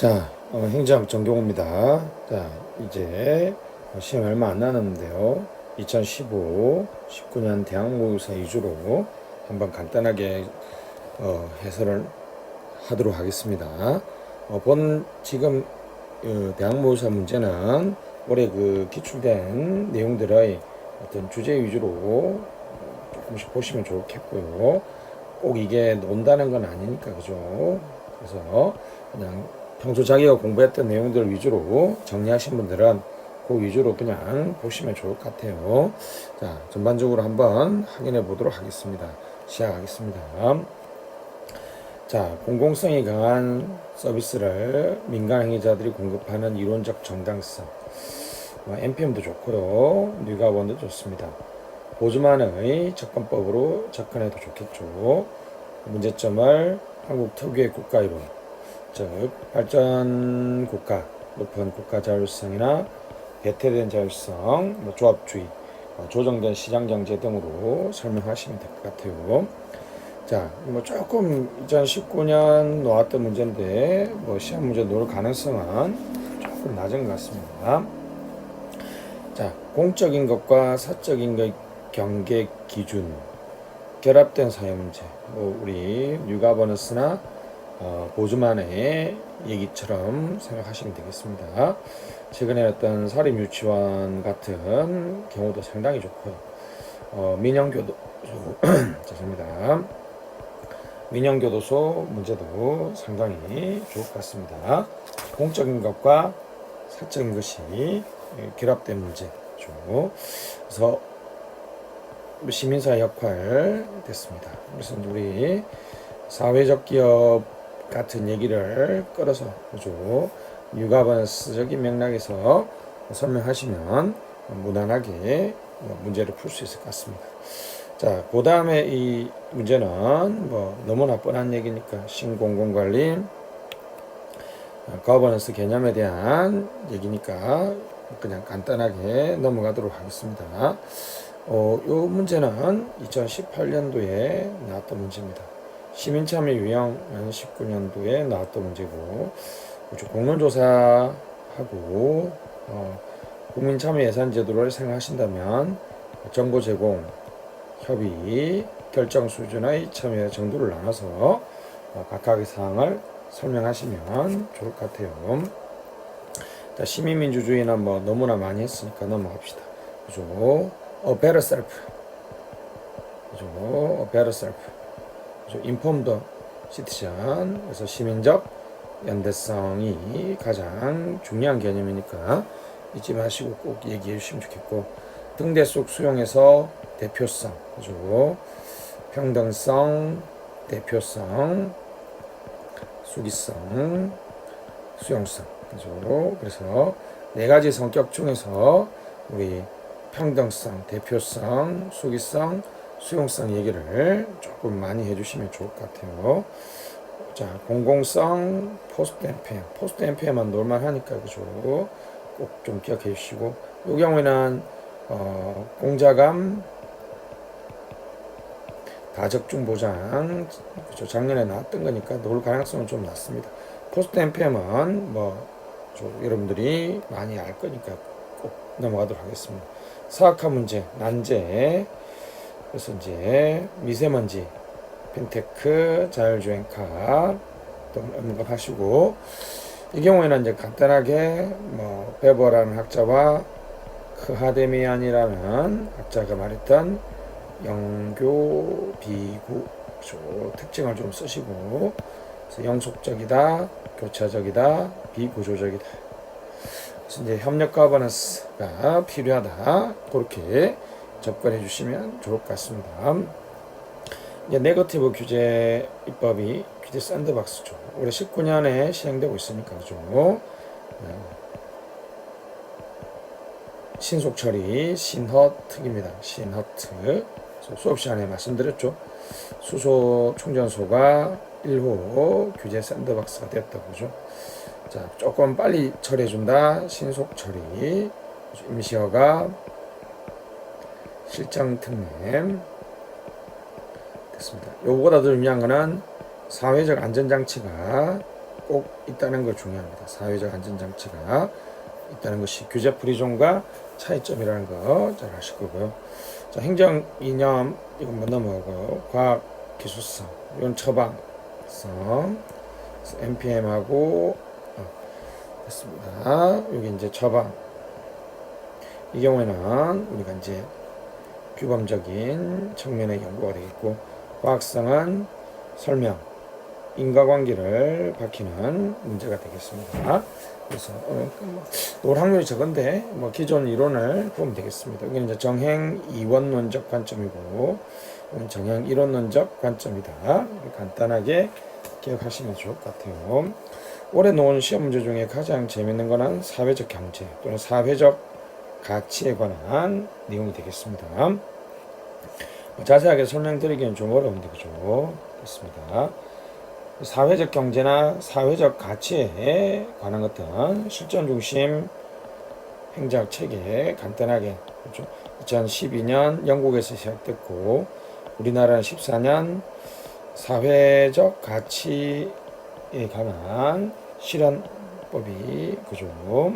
자, 행정 정경호입니다. 자, 이제 시험 얼마 안 남았는데요. 2015, 19년 대학모의고사 위주로 한번 간단하게 해설을 하도록 하겠습니다. 지금 대학모의고사 문제는 올해 기출된 내용들의 어떤 주제 위주로 조금씩 보시면 좋겠고요. 꼭 이게 논다는 건 아니니까, 그죠? 그래서 그냥 평소 자기가 공부했던 내용들 위주로 정리하신 분들은 그 위주로 그냥 보시면 좋을 것 같아요. 자, 전반적으로 한번 확인해 보도록 하겠습니다. 시작하겠습니다. 자, 공공성이 강한 서비스를 민간 행위자들이 공급하는 이론적 정당성. NPM도 좋고요. 뉘가원도 좋습니다. 보즈만의 접근법으로 접근해도 좋겠죠. 문제점을 한국 특유의 국가이론, 즉 발전 국가, 높은 국가 자율성이나 배태된 자율성, 조합주의, 조정된 시장 경제 등으로 설명하시면 될 것 같아요. 자, 조금 2019년 나왔던 문제인데 시험 문제 놓을 가능성은 조금 낮은 것 같습니다. 자, 공적인 것과 사적인 것 경계 기준, 결합된 사회 문제, 우리 뉴가버넌스나 보즈만의 얘기처럼 생각하시면 되겠습니다. 최근에 어떤 사립 유치원 같은 경우도 상당히 좋고요. 민영교도 죄송합니다. 민영교도소 문제도 상당히 좋을 것 같습니다. 공적인 것과 사적인 것이 결합된 문제죠. 그래서 시민사회 역할 됐습니다. 그래서 우리 사회적 기업 같은 얘기를 끌어서 그죠? 뉴가버넌스적인 맥락에서 설명하시면 무난하게 문제를 풀 수 있을 것 같습니다. 자, 그 다음에 이 문제는 너무나 뻔한 얘기니까 신공공관리 거버넌스 개념에 대한 얘기니까 그냥 간단하게 넘어가도록 하겠습니다. 이 문제는 2018년도에 나왔던 문제입니다. 시민참여 유형은 19년도에 나왔던 문제고, 공론조사하고 국민참여 예산제도를 생각하신다면 정보 제공, 협의, 결정 수준의 참여 정도를 나눠서 각각의 사항을 설명하시면 좋을 것 같아요. 자, 시민민주주의는 너무나 많이 했으니까 넘어갑시다. 그죠? better self. 그죠? better self. informed citizen. 그래서 시민적 연대성이 가장 중요한 개념이니까 잊지 마시고 꼭 얘기해 주시면 좋겠고, 등대 속 수용에서 대표성, 그죠? 평등성, 대표성, 수기성, 수용성, 그죠? 그래서 네 가지 성격 중에서 우리 평등성, 대표성, 수기성, 수용성 얘기를 조금 많이 해주시면 좋을 것 같아요. 자, 공공성, 포스트 NPM. 포스트 NPM만 놀만하니까, 그죠? 꼭 좀 기억해 주시고, 이 경우에는, 공자감, 다적중 보장, 그죠? 작년에 나왔던 거니까 놓을 가능성은 좀 낮습니다. 포스트 NPM은 여러분들이 많이 알 거니까 꼭 넘어가도록 하겠습니다. 사학화 문제, 난제, 그래서 이제 미세먼지, 핀테크, 자율주행카 또 언급하시고, 이 경우에는 이제 간단하게 베버라는 학자와 크하데미안이라는 학자가 말했던 영교 비구 특징을 좀 쓰시고, 그래서 영속적이다, 교차적이다, 비구조적이다. 그래서 이제 협력 거버넌스가 필요하다. 그렇게 접근해 주시면 좋을 것 같습니다. 이제 네거티브 규제 입법이 규제 샌드박스죠. 올해 19년에 시행되고 있으니까, 그죠? 신속 처리, 신허특입니다. 신허특. 수업 시간에 말씀드렸죠. 수소 충전소가 1호 규제 샌드박스가 되었다고, 그죠? 자, 조금 빨리 처리해준다. 신속 처리. 임시허가, 실정 특례. 됐습니다. 요거보다 더 중요한 거는 사회적 안전장치가 꼭 있다는 거 중요합니다. 사회적 안전장치가 있다는 것이 규제 프리존과 차이점이라는 거 잘 아실 거고요. 자, 행정 이념 이건 못 넘어가고요. 과학 기술성 이건 처방성 NPM하고 됐습니다. 여기 이제 처방 이 경우에는 우리가 이제 규범적인 측면의 연구가 되겠고, 과학성은 설명, 인과관계를 밝히는 문제가 되겠습니다. 그래서 노 확률이 적은데 기존 이론을 보면 되겠습니다. 여기는 이제 정행 이원론적 관점이고, 정행 이론론적 관점이다. 간단하게 기억하시면 좋을 것 같아요. 올해 놓은 시험 문제 중에 가장 재밌는 거는 사회적 경제 또는 사회적 가치에 관한 내용이 되겠습니다. 자세하게 설명드리기는 좀 어려운데 그죠? 됐습니다. 사회적 경제나 사회적 가치에 관한 것들은 실전 중심 행정학 체계 간단하게 그렇죠? 2012년 영국에서 시작됐고 우리나라는 14년 사회적 가치에 관한 실현법이 그죠?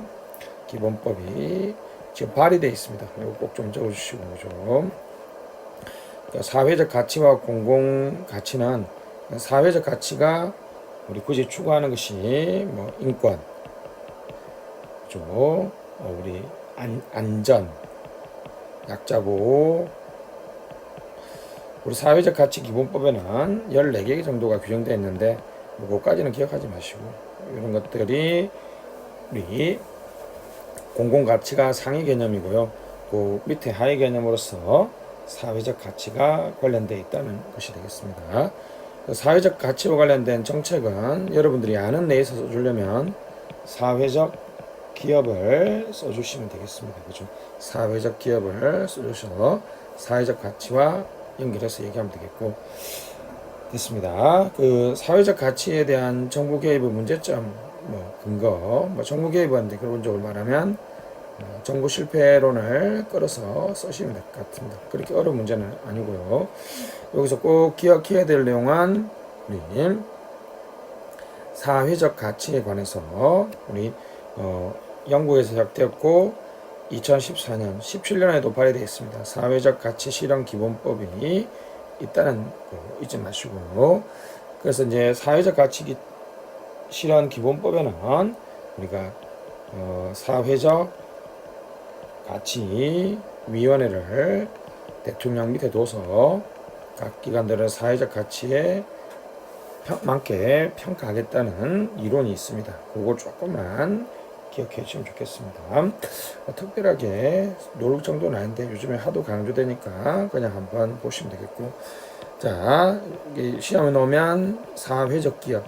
기본법이 지금 발의되어 있습니다. 이거 꼭 좀 적어주시고 그죠? 그러니까 사회적 가치와 공공 가치는 사회적 가치가 우리 굳이 추구하는 것이 인권, 그죠? 우리 안전, 약자 보호. 우리 사회적 가치 기본법에는 14개 정도가 규정되어 있는데 그거까지는 기억하지 마시고 이런 것들이 우리 공공 가치가 상위 개념이고요. 그 밑에 하위 개념으로서 사회적 가치가 관련되어 있다는 것이 되겠습니다. 사회적 가치와 관련된 정책은 여러분들이 아는 내에서 써주려면 사회적 기업을 써주시면 되겠습니다. 그죠? 사회적 기업을 써주셔서 사회적 가치와 연결해서 얘기하면 되겠고, 됐습니다. 그 사회적 가치에 대한 정부 개입의 문제점, 근거, 정부 개입은 기본적으로 말하면 정부 실패론을 끌어서 쓰시면 될 것 같습니다. 그렇게 어려운 문제는 아니고요. 여기서 꼭 기억해야 될 내용은 우리 사회적 가치에 관해서 우리 영국에서 시작되었고 2014년, 17년에도 발의되어 있습니다. 사회적 가치 실현 기본법이 있다는 거 잊지 마시고, 그래서 이제 사회적 가치 실현 기본법에는 우리가 사회적 가치 위원회를 대통령 밑에 둬서 각 기관들은 사회적 가치에 맞게 평가하겠다는 이론이 있습니다. 그거 조금만 기억해 주시면 좋겠습니다. 특별하게 노력 정도는 아닌데 요즘에 하도 강조되니까 그냥 한번 보시면 되겠고, 자, 시험에 나오면 사회적 기업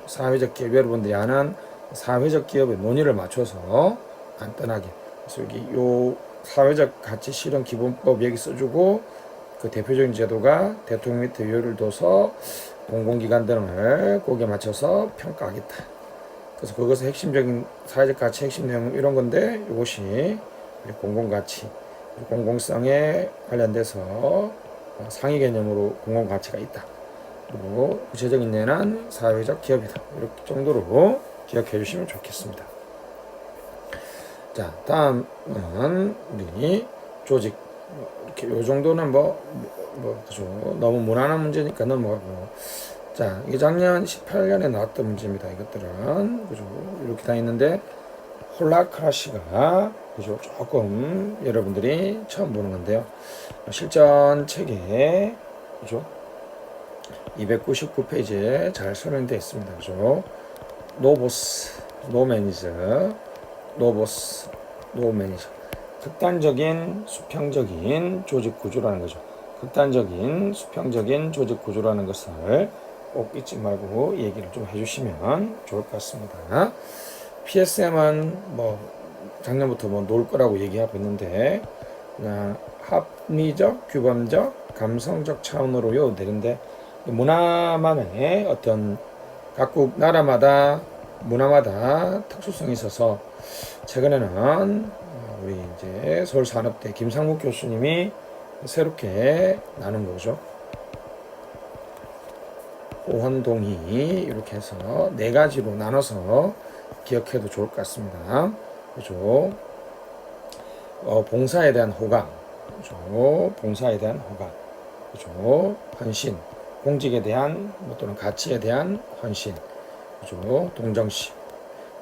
여러분들이 아는 사회적 기업의 논의를 맞춰서 간단하게, 그래서 여기 요 사회적 가치 실현 기본법 여기 써주고, 그 대표적인 제도가 대통령 밑에 위원회를 둬서 공공기관 등을 거기에 맞춰서 평가하겠다. 그래서 그것의 핵심적인 사회적 가치 핵심 내용 이런 건데, 이것이 공공가치, 공공성에 관련돼서 상위 개념으로 공공가치가 있다. 그리고 구체적인 예는 사회적 기업이다. 이렇게 정도로 기억해 주시면 좋겠습니다. 자, 다음은 우리 조직. 이렇게 요 정도는 그죠? 너무 무난한 문제니까 넘어가고. 자, 이게 작년 18년에 나왔던 문제입니다. 이것들은 그죠? 이렇게 다 있는데 홀라크라시가 그죠? 조금 여러분들이 처음 보는 건데요. 실전 책에 그죠? 299페이지에 잘 설명되어 있습니다. 그죠? 노보스, 노매니저, 노보스, 노매니저. 극단적인 수평적인 조직 구조라는 거죠. 극단적인 수평적인 조직 구조라는 것을 꼭 잊지 말고 얘기를 좀 해주시면 좋을 것 같습니다. PSM은 작년부터 놓을 거라고 얘기하고 있는데, 그냥 합리적, 규범적, 감성적 차원으로 외워되는데, 문화만의 어떤 각국 나라마다 문화마다 특수성이 있어서 최근에는 우리 이제 서울산업대 김상국 교수님이 새롭게 나눈 거죠. 호헌, 동의 이렇게 해서 네 가지로 나눠서 기억해도 좋을 것 같습니다. 그죠? 봉사에 대한 호감, 그죠? 봉사에 대한 호감, 그죠? 헌신, 공직에 대한 또는 가치에 대한 헌신, 그죠? 동정심,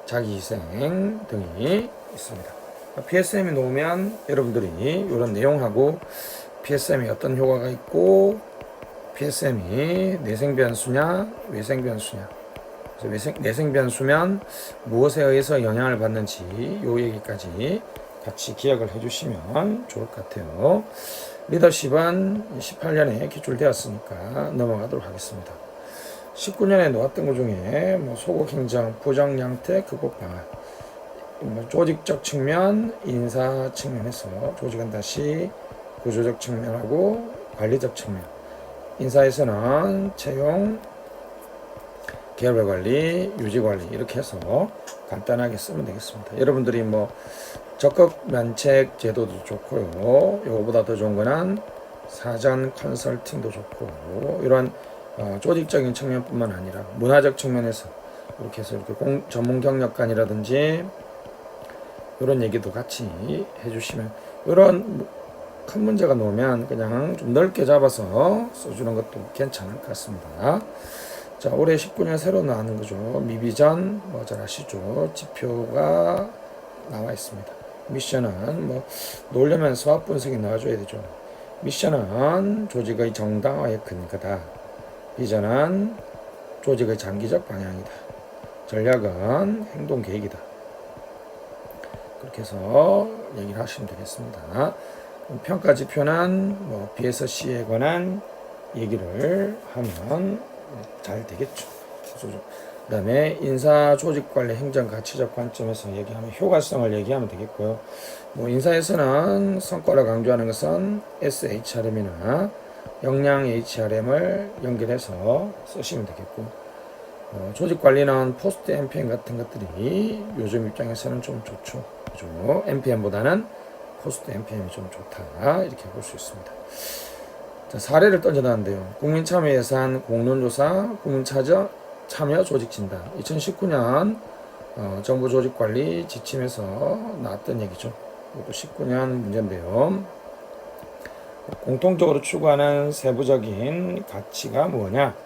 자기희생 등이 있습니다. PSM이 놓으면 여러분들이 이런 내용하고 PSM이 어떤 효과가 있고 PSM이 내생변수냐 외생변수냐, 그래서 내생변수면 무엇에 의해서 영향을 받는지 요 얘기까지 같이 기억을 해주시면 좋을 것 같아요. 리더십은 18년에 기출되었으니까 넘어가도록 하겠습니다. 19년에 놓았던 것 중에 소극행정, 부정양태 극복 방안, 조직적 측면, 인사 측면에서 조직은 다시 구조적 측면하고 관리적 측면, 인사에서는 채용, 계열별 관리, 유지 관리 이렇게 해서 간단하게 쓰면 되겠습니다. 여러분들이 적극 면책 제도도 좋고요. 이거보다 더 좋은 거는 사전 컨설팅도 좋고, 이런 조직적인 측면뿐만 아니라 문화적 측면에서 이렇게 해서 이렇게 전문 경력관이라든지 이런 얘기도 같이 해주시면, 이런 큰 문제가 나오면 그냥 좀 넓게 잡아서 써주는 것도 괜찮을 것 같습니다. 자, 올해 19년 새로 나오는 거죠. 미비전 잘 아시죠? 지표가 나와 있습니다. 미션은 놓으려면 수학 분석이 나와줘야 되죠. 미션은 조직의 정당화의 큰 거다. 비전은 조직의 장기적 방향이다. 전략은 행동 계획이다. 그렇게 해서 얘기를 하시면 되겠습니다. 평가 지표는 B에서 C에 관한 얘기를 하면 잘 되겠죠. 그 다음에 인사 조직 관리 행정 가치적 관점에서 얘기하면 효과성을 얘기하면 되겠고요. 인사에서는 성과를 강조하는 것은 SHRM이나 역량 HRM을 연결해서 쓰시면 되겠고, 조직 관리는 포스트 MPM 같은 것들이 요즘 입장에서는 좀 좋죠. 그죠? MPM보다는 포스트 MPM이 좀 좋다. 이렇게 볼 수 있습니다. 자, 사례를 던져놨는데요. 국민참여예산, 공론조사, 국민참여 조직진단. 2019년 정부 조직관리 지침에서 나왔던 얘기죠. 이것도 19년 문제인데요. 공통적으로 추구하는 세부적인 가치가 뭐냐?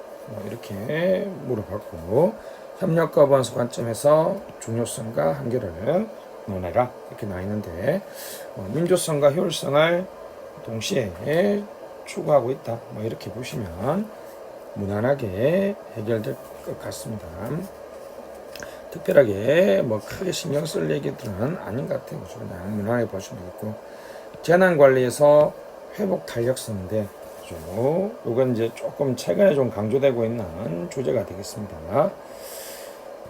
이렇게 물어봤고, 협력과 보안수 관점에서 중요성과 한계를 논해라. 이렇게 나와 있는데, 민주성과 효율성을 동시에 추구하고 있다. 이렇게 보시면 무난하게 해결될 것 같습니다. 특별하게 크게 신경 쓸 얘기들은 아닌 것 같아요. 그냥 무난하게 보시면 되겠고, 재난관리에서 회복 탄력성인데, 이건 이제 조금 최근에 좀 강조되고 있는 주제가 되겠습니다.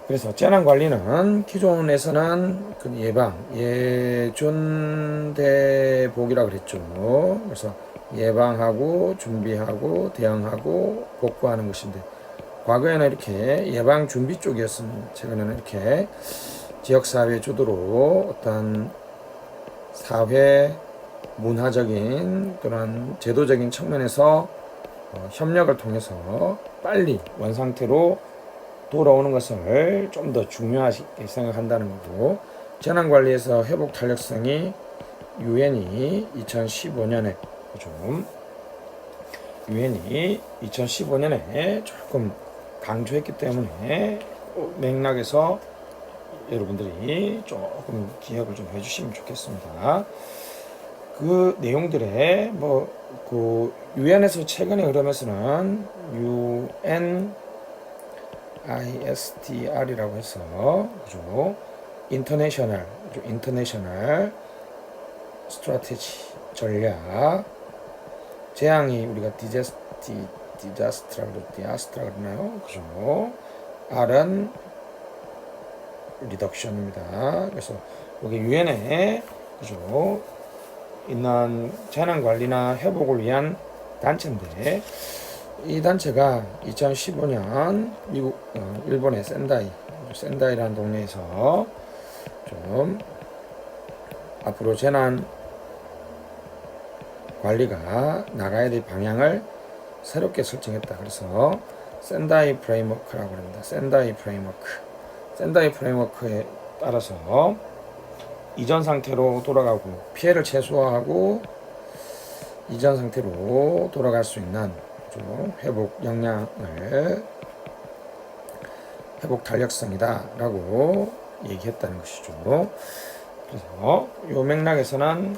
그래서 재난관리는 기존에서는 예방, 예준대복이라고 그랬죠. 그래서 예방하고 준비하고 대응하고 복구하는 것인데, 과거에는 이렇게 예방 준비 쪽이었으면 최근에는 이렇게 지역사회 주도로 어떤 사회 문화적인 그런 제도적인 측면에서 협력을 통해서 빨리 원상태로 돌아오는 것을 좀 더 중요하게 생각한다는 거고, 재난관리에서 회복 탄력성이 유엔이 2015년에 유엔이 2015년에 조금 강조했기 때문에 맥락에서 여러분들이 조금 기억을 좀 해주시면 좋겠습니다. 그 내용들에 유엔에서 최근에 그러면서는 UNISDR이라고 해서 인터내셔널 스트래티지 전략, 재앙이 우리가 디자스트라 그러나요? 그죠? R은 리덕션입니다. 그래서 여기 유엔에 있는 재난 관리나 회복을 위한 단체인데, 이 단체가 2015년 일본의 센다이라는 동네에서 좀 앞으로 재난 관리가 나가야 될 방향을 새롭게 설정했다. 그래서 센다이 프레임워크라고 합니다. 센다이 프레임워크. 센다이 프레임워크에 따라서 이전 상태로 돌아가고 피해를 최소화하고 이전 상태로 돌아갈 수 있는 회복 역량을 회복 탄력성이다 라고 얘기했다는 것이죠. 그래서 이 맥락에서는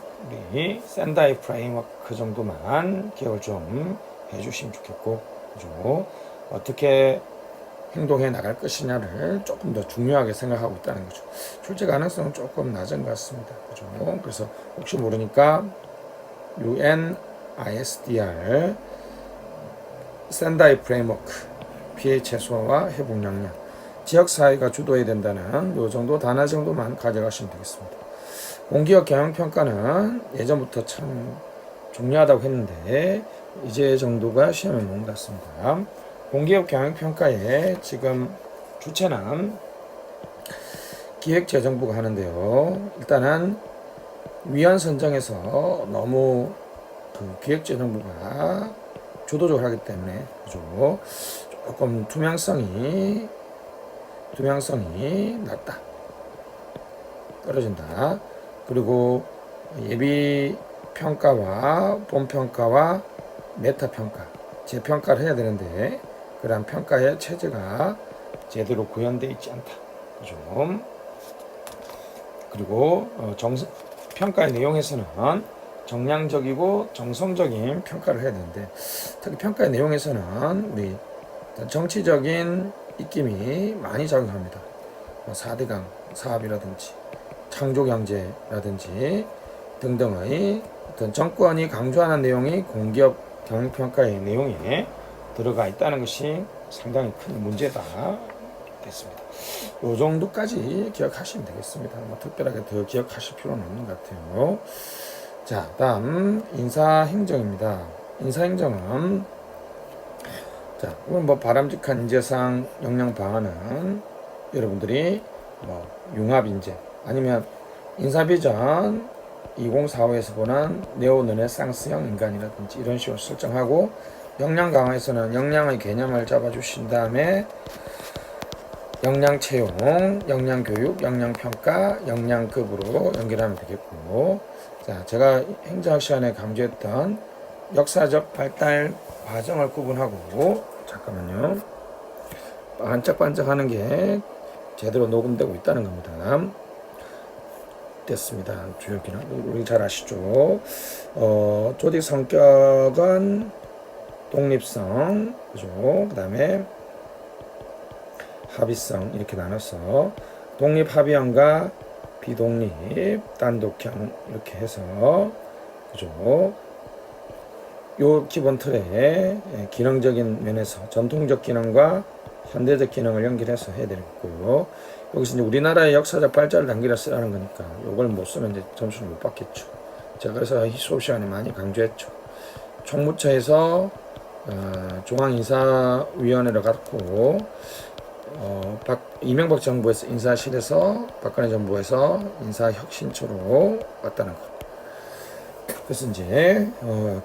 우리 센다이 프레임워크 정도만 기억을 좀 해주시면 좋겠고, 그죠? 어떻게 행동해 나갈 것이냐를 조금 더 중요하게 생각하고 있다는 거죠. 출제 가능성은 조금 낮은 것 같습니다. 그죠? 그래서 혹시 모르니까 UNISDR 센다이 프레임워크 피해 최소화와 회복 역량 지역사회가 주도해야 된다는 요 정도 단어 정도만 가져가시면 되겠습니다. 공기업 경영평가는 예전부터 참 중요하다고 했는데 이제 정도가 시험에 나온 것 같습니다. 공기업 경영평가의 지금 주체는 기획재정부가 하는데요. 일단은 위원 선정에서 너무 그 기획재정부가 주도적으로 하기 때문에 그죠? 조금 투명성이 낮다. 떨어진다. 그리고 예비 평가와 본평가와 메타 평가, 재평가를 해야 되는데 그러한 평가의 체제가 제대로 구현되어 있지 않다. 그죠? 그리고 평가의 내용에서는 정량적이고 정성적인 평가를 해야 되는데 특히 평가의 내용에서는 우리 정치적인 입김이 많이 작용합니다. 4대강 사업이라든지 창조경제라든지 등등의 어떤 정권이 강조하는 내용이 공기업 경영평가의 내용에 들어가 있다는 것이 상당히 큰 문제다 됐습니다. 이 정도까지 기억하시면 되겠습니다. 특별하게 더 기억하실 필요는 없는 것 같아요. 자, 다음 인사행정입니다. 인사행정은 자, 바람직한 인재상 역량 방안은 여러분들이 융합인재 아니면 인사비전 2045에서 보는 네오르네상스형 인간이라든지 이런 식으로 설정하고 역량 강화에서는 역량의 개념을 잡아주신 다음에 역량 채용, 역량 교육, 역량 평가, 역량급으로 연결하면 되겠고, 자, 제가 행정학 시간에 강조했던 역사적 발달 과정을 구분하고, 잠깐만요. 반짝반짝하는 게 제대로 녹음되고 있다는 겁니다. 됐습니다. 주요기는 우리 잘 아시죠? 조직 성격은 독립성, 그죠? 그 다음에 합의성 이렇게 나눠서 독립 합의형과 비독립 단독형 이렇게 해서 그죠? 요 기본 틀에 기능적인 면에서 전통적 기능과 현대적 기능을 연결해서 해야 되겠고요. 여기서 이제 우리나라의 역사적 발달 단계를 쓰라는 거니까 요걸 못 쓰면 이제 점수를 못 받겠죠. 제가 그래서 수업 시간에 많이 강조했죠. 총무처에서 중앙인사위원회를 갖고 이명박 정부에서 인사실에서 박근혜 정부에서 인사혁신처로 왔다는 것. 그래서 이제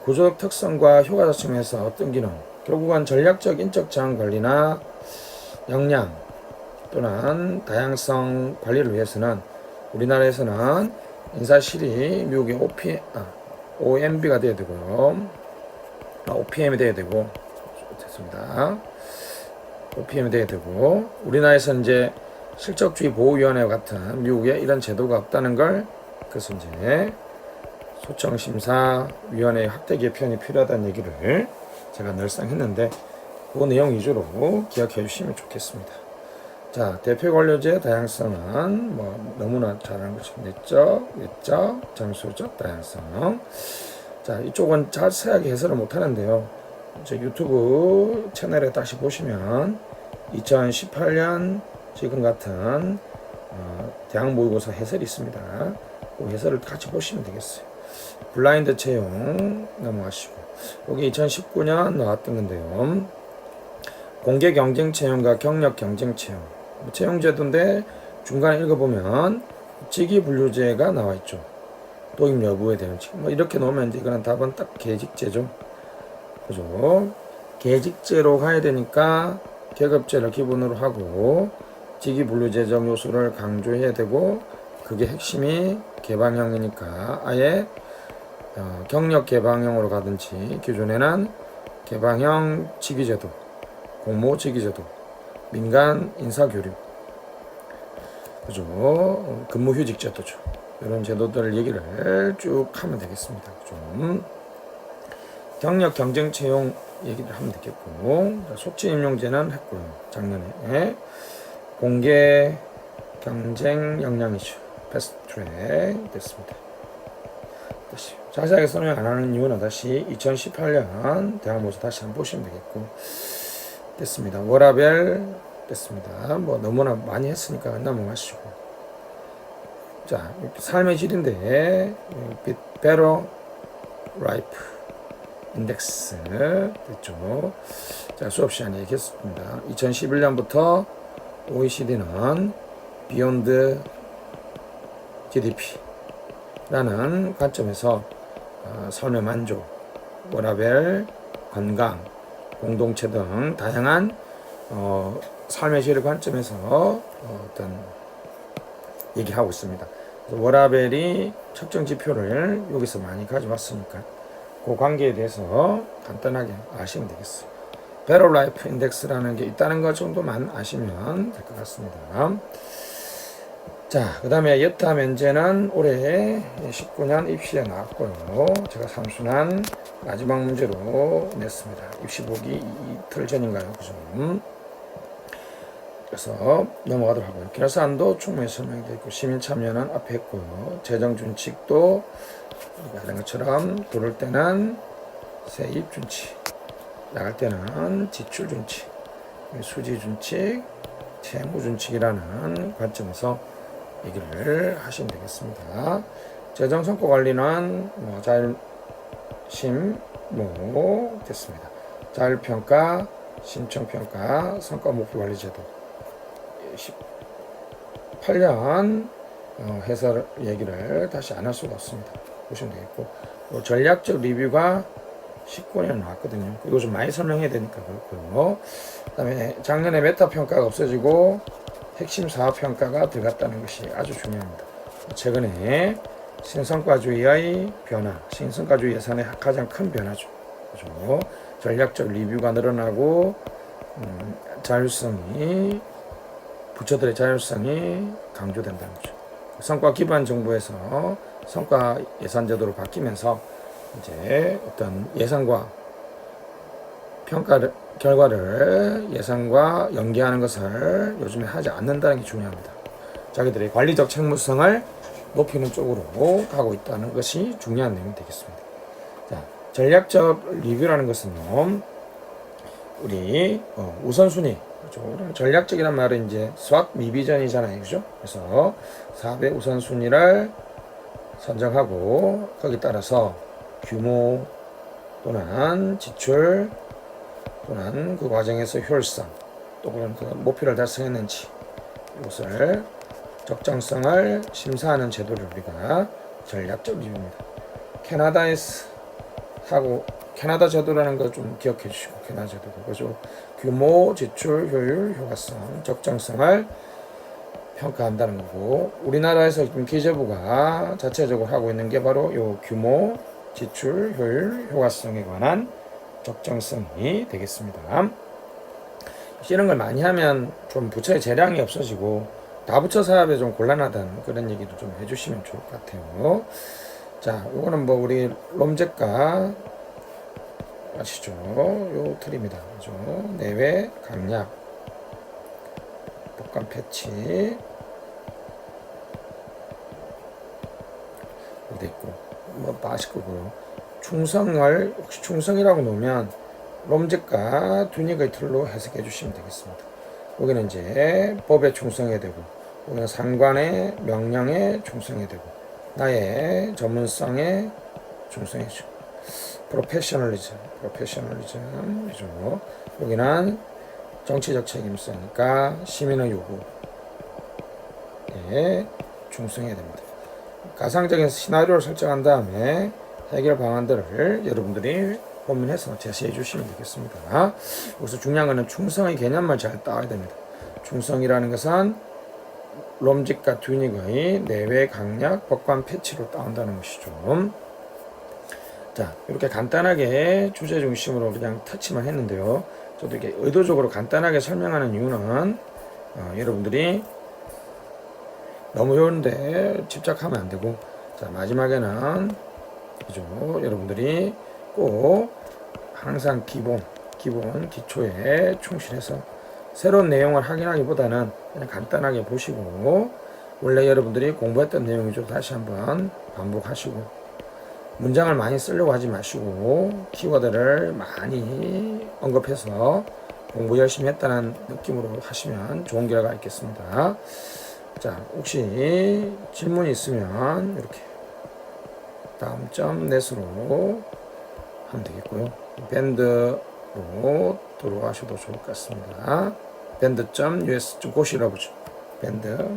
구조적 특성과 효과적 측면에서 어떤 기능, 결국은 전략적 인적 자원 관리나 역량 또는 다양성 관리를 위해서는 우리나라에서는 인사실이 미국의 OMB가 돼야 되고요. OPM이 돼야 되고 됐습니다. OPM이 돼야 되고 우리나라에서는 이제 실적주의 보호위원회 같은 미국에 이런 제도가 없다는 걸 그래서 이제 소청심사위원회 확대 개편이 필요하다는 얘기를 제가 늘상 했는데 그 내용 위주로 기억해 주시면 좋겠습니다. 자, 대표 관료제 다양성은 너무나 잘 아는 것처럼 내적, 장소적 다양성. 자, 이쪽은 자세하게 해설을 못 하는데요. 제 유튜브 채널에 다시 보시면 2018년 지금 같은 대학 모의고사 해설이 있습니다. 그 해설을 같이 보시면 되겠어요. 블라인드 채용 넘어가시고 여기 2019년 나왔던 건데요. 공개 경쟁 채용과 경력 경쟁 채용 채용 제도인데 중간에 읽어보면 직위 분류제가 나와 있죠. 도입 여부에 대한 이렇게 놓으면 이제 이거는 답은 딱 계직제죠. 그죠? 계직제로 가야 되니까 계급제를 기본으로 하고 직위분류제적 요소를 강조해야 되고, 그게 핵심이 개방형이니까 아예 경력 개방형으로 가든지, 기존에는 개방형 직위제도, 공모 직위제도, 민간 인사교류, 그죠? 근무휴직제도죠. 이런 제도들 얘기를 쭉 하면 되겠습니다. 좀 경력 경쟁 채용 얘기를 하면 되겠고, 속칭임용제는 했고요. 작년에 공개 경쟁 역량 이슈 패스트트랙 됐습니다. 다시 자세하게 설명 안 하는 이유는 다시 2018년 대학모의고사 다시 한번 보시면 되겠고, 됐습니다. 워라벨 됐습니다. 뭐 너무나 많이 했으니까 넘어가시고, 자 삶의 질인데 베러 라이프 인덱스 됐죠. 자 수업 시간에 얘기했습니다. 2011년부터 OECD는 비욘드 GDP라는 관점에서 삶의 만족, 워라벨, 건강, 공동체 등 다양한 삶의 질 관점에서 어떤 얘기하고 있습니다. 워라벨이 측정 지표를 여기서 많이 가져왔으니까 그 관계에 대해서 간단하게 아시면 되겠어요. 베러 라이프 인덱스라는 게 있다는 것 정도만 아시면 될 것 같습니다. 자, 그 다음에 여타 면제는 올해 19년 입시에 나왔고요. 제가 삼순환 마지막 문제로 냈습니다. 입시 보기 이틀 전인가요? 그죠? 그래서 넘어가도록 하고요. 결산도 충분히 설명되어 있고, 시민 참여는 앞에 했고요. 재정 준칙도 우리가 하는 것처럼 들어올 때는 세입 준칙, 나갈 때는 지출 준칙, 수지 준칙, 채무 준칙이라는 관점에서 얘기를 하시면 되겠습니다. 재정 성과 관리는 자율심 됐습니다. 자율평가, 신청평가, 성과 목표 관리 제도 18년 해설 얘기를 다시 안 할 수가 없습니다. 보시면 되겠고, 전략적 리뷰가 19년 나왔거든요. 이거 좀 많이 설명해야 되니까 그렇고요. 그 다음에 작년에 메타 평가가 없어지고 핵심 사업 평가가 들어갔다는 것이 아주 중요합니다. 최근에 신성과주의의 변화, 신성과주의 예산의 가장 큰 변화죠. 그렇죠? 전략적 리뷰가 늘어나고 자율성이, 부처들의 자율성이 강조된다는 거죠. 성과 기반 정부에서 성과 예산 제도로 바뀌면서 이제 어떤 예산과 평가 결과를 예산과 연계하는 것을 요즘에 하지 않는다는 게 중요합니다. 자기들의 관리적 책무성을 높이는 쪽으로 가고 있다는 것이 중요한 내용이 되겠습니다. 자, 전략적 리뷰라는 것은요, 우리 우선순위, 그렇죠? 전략적이란 말은 이제 SWOT 미비전이잖아요, 그죠? 그래서 사업의 우선순위를 선정하고 거기에 따라서 규모 또는 지출 또는 그 과정에서 효율성, 또 그런 그 목표를 달성했는지 이것을 적정성을 심사하는 제도를 우리가 전략적 리뷰입니다. 캐나다에서 하고, 캐나다 제도라는 거 좀 기억해 주시고, 캐나다 제도 그거죠. 규모, 지출, 효율, 효과성, 적정성을 평가한다는 거고, 우리나라에서 지금 기재부가 자체적으로 하고 있는 게 바로 요 규모, 지출, 효율, 효과성에 관한 적정성이 되겠습니다. 이런 걸 많이 하면 좀 부처의 재량이 없어지고 다부처 사업에 좀 곤란하다는 그런 얘기도 좀 해주시면 좋을 것 같아요. 자, 요거는 뭐 우리 롬제가 아시죠? 요 틀입니다. 그죠? 내외 강약, 복감 패치 어디 있고 뭐 맛있고요. 충성을 혹시 충성이라고 놓으면 롬제가 튜닉의 틀로 해석해 주시면 되겠습니다. 여기는 이제 법에 충성해야 되고, 여기는 상관의 명령에 충성해야 되고, 나의 전문성에 충성해 주고, 프로페셔널리즘, 그죠? 여기는 정치적 책임성이니까 시민의 요구에 충성해야 됩니다. 가상적인 시나리오를 설정한 다음에 해결 방안들을 여러분들이 고민해서 제시해 주시면 되겠습니다. 여기서 중요한 것은 충성의 개념을 잘 따야 됩니다. 충성이라는 것은 롬직과 튜닉의 내외 강약, 법관 패치로 따온다는 것이죠. 자, 이렇게 간단하게 주제 중심으로 그냥 터치만 했는데요. 저도 이렇게 의도적으로 간단하게 설명하는 이유는 여러분들이 너무 어려운데 집착하면 안 되고, 자, 마지막에는 그죠? 여러분들이 꼭 항상 기초에 충실해서 새로운 내용을 확인하기보다는 그냥 간단하게 보시고, 원래 여러분들이 공부했던 내용이죠. 다시 한번 반복하시고, 문장을 많이 쓰려고 하지 마시고 키워드를 많이 언급해서 공부 열심히 했다는 느낌으로 하시면 좋은 결과가 있겠습니다. 자, 혹시 질문이 있으면 이렇게 다음 점 넷으로 하면 되겠고요. 밴드로 들어가셔도 좋을 것 같습니다. 밴드.us 좀 고시라 보죠. 밴드.us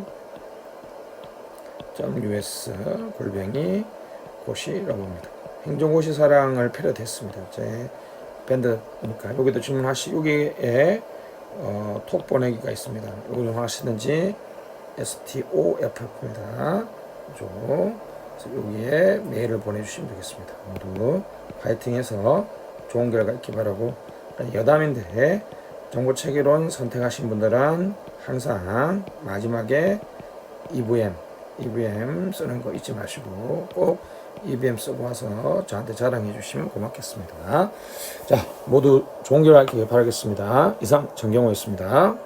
골뱅이 고시라고 합니다. 행정고시 사랑을 패러됐습니다. 제 밴드니까 여기도 질문하시, 여기에 톡 보내기가 있습니다. 여기 좀 하시든지 STOF입니다. 그래서 여기에 메일을 보내주시면 되겠습니다. 모두 파이팅해서 좋은 결과 있기 바라고, 여담인데 정보체계론 선택하신 분들은 항상 마지막에 EVM 쓰는 거 잊지 마시고 꼭 EVM 쓰고 와서 저한테 자랑해 주시면 고맙겠습니다. 자, 모두 좋은 결과 있길 바라겠습니다. 이상 정경호였습니다.